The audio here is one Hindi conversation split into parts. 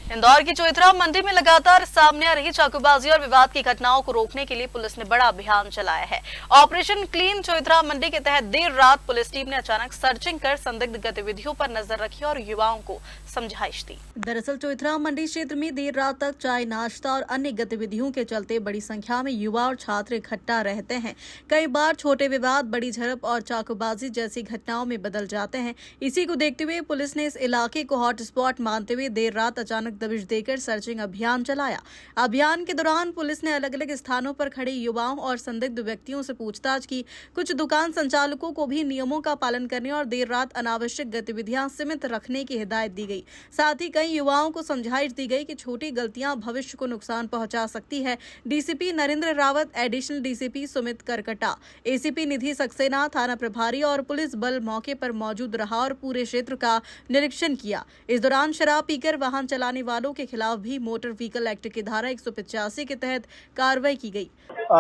इंदौर की चोइथरा मंडी में लगातार सामने आ रही चाकूबाजी और विवाद की घटनाओं को रोकने के लिए पुलिस ने बड़ा अभियान चलाया है। ऑपरेशन क्लीन चोइथरा मंडी के तहत देर रात पुलिस टीम ने अचानक सर्चिंग कर संदिग्ध गतिविधियों पर नजर रखी और युवाओं को समझाइश दी। दरअसल चोइथरा मंडी क्षेत्र में देर रात तक चाय नाश्ता और अन्य गतिविधियों के चलते बड़ी संख्या में युवा और छात्र इकट्ठा रहते हैं। कई बार छोटे विवाद बड़ी झड़प और चाकूबाजी जैसी घटनाओं में बदल जाते हैं। इसी को देखते हुए पुलिस ने इस इलाके को हॉटस्पॉट मानते हुए देर रात अचानक दबिश देकर सर्चिंग अभियान चलाया। अभियान के दौरान पुलिस ने अलग अलग स्थानों पर खड़े युवाओं और संदिग्ध व्यक्तियों से पूछताछ की। कुछ दुकान संचालकों को भी नियमों का पालन करने और देर रात अनावश्यक गतिविधियां सीमित रखने की हिदायत दी गई। साथ ही कई युवाओं को समझाइश दी गई कि छोटी गलतियां भविष्य को नुकसान पहुंचा सकती है। DCP Narendra Rawat, additional DCP Sumit Karkata, ACP Nidhi Saxena, थाना प्रभारी और पुलिस बल मौके पर मौजूद रहा और पूरे क्षेत्र का निरीक्षण किया। इस दौरान शराब पीकर वाहन चलाने वालों के खिलाफ भी मोटर व्हीकल एक्ट की धारा 185 के तहत कार्रवाई की गई।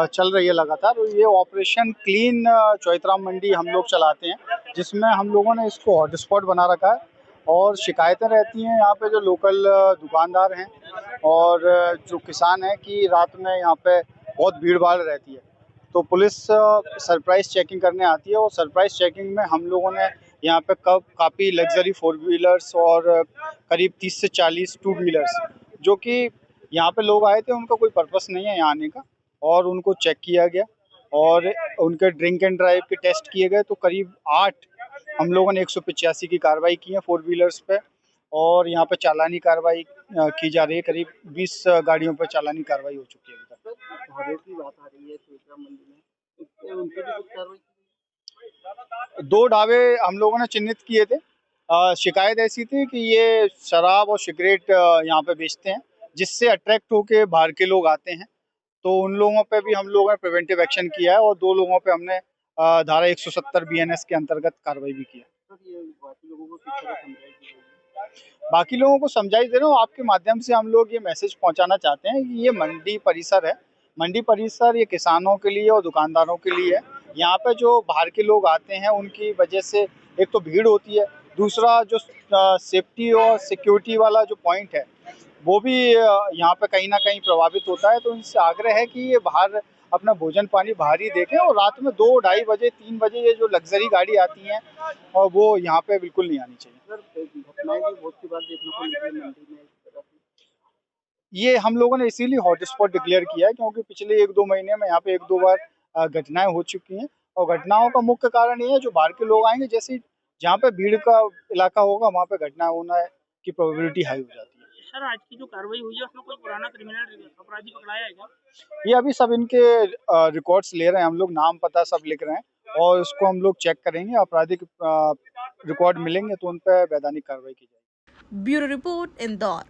चल रही है लगातार। ये ऑपरेशन क्लीन चोइथरा मंडी हम लोग चलाते हैं, जिसमें हम लोगों ने इसको हॉटस्पॉट बना रखा है और शिकायतें रहती हैं यहाँ पे जो लोकल दुकानदार हैं और जो किसान हैं कि रात में यहाँ पे बहुत भीड़ भाड़ रहती है, तो पुलिस सरप्राइज चेकिंग करने आती है और सरप्राइज चेकिंग में हम लोगों ने यहाँ पे काफ़ी लग्जरी 4 व्हीलर्स और करीब 30 से 40 2 व्हीलर्स, जो कि यहाँ पे लोग आए थे, उनका कोई पर्पस नहीं है यहाँ आने का, और उनको चेक किया गया और उनके ड्रिंक एंड ड्राइव के टेस्ट किए गए। तो करीब 8 हम लोगों ने 185 की कार्रवाई की है 4 व्हीलर्स पे, और यहाँ पे चालानी कार्रवाई की जा रही है। करीब 20 गाड़ियों पर चालानी कार्रवाई हो चुकी है अभी तक। की बात आ रही है चोइथरा मंडी में, इससे उनके भी कुछ कार्रवाई 2 ढाबे हम लोगों ने चिन्हित किए थे। शिकायत ऐसी थी कि ये शराब और सिगरेट यहाँ पे बेचते हैं, जिससे अट्रैक्ट होके बाहर के लोग आते हैं। तो उन लोगों पे भी हम लोगों ने प्रिवेंटिव एक्शन किया है और 2 लोगों पे हमने धारा 170 बीएनएस के अंतर्गत कार्रवाई भी की है। ये बाकी लोगों को किस तरह समझाइश दी जाएगी? बाकी लोगों को समझाइश दे रहा हूँ, आपके माध्यम से हम लोग ये मैसेज पहुंचाना चाहते हैं कि ये मंडी परिसर है। मंडी परिसर ये किसानों के लिए और दुकानदारों के लिए है। यहाँ पे जो बाहर के लोग आते हैं उनकी वजह से एक तो भीड़ होती है, दूसरा जो सेफ्टी और सिक्योरिटी वाला जो पॉइंट है वो भी यहाँ पे कहीं ना कहीं प्रभावित होता है। तो इनसे आग्रह है कि ये बाहर अपना भोजन पानी बाहर ही देखें और रात में 2, ढाई बजे 3 बजे ये जो लग्जरी गाड़ी आती हैं और वो यहाँ पे बिल्कुल नहीं आनी चाहिए। सर, घटनाएं भी बहुत सी बार देखने को मिली है मंडी में इस तरह की। ये हम लोगों ने इसीलिए हॉटस्पॉट डिक्लेयर किया है क्योंकि पिछले 1-2 महीने में यहाँ पे 1-2 बार घटनाएं हो चुकी हैं, और घटनाओं का मुख्य कारण ये है जो बाहर के लोग आएंगे, जैसे जहाँ पे भीड़ का इलाका होगा वहाँ पे घटना होना की प्रोबेबिलिटी हाई हो जाती है। सर, आज की जो कार्रवाई हुई है उसमें कोई पुराना क्रिमिनल अपराधी पकड़ाया है क्या? ये अभी सब इनके रिकॉर्ड्स ले रहे हैं, हम लोग नाम पता सब लिख रहे हैं और उसको हम लोग चेक करेंगे। आपराधिक रिकॉर्ड मिलेंगे तो उन पर वैधानिक कार्रवाई की जाएगी। Bureau report, Indore.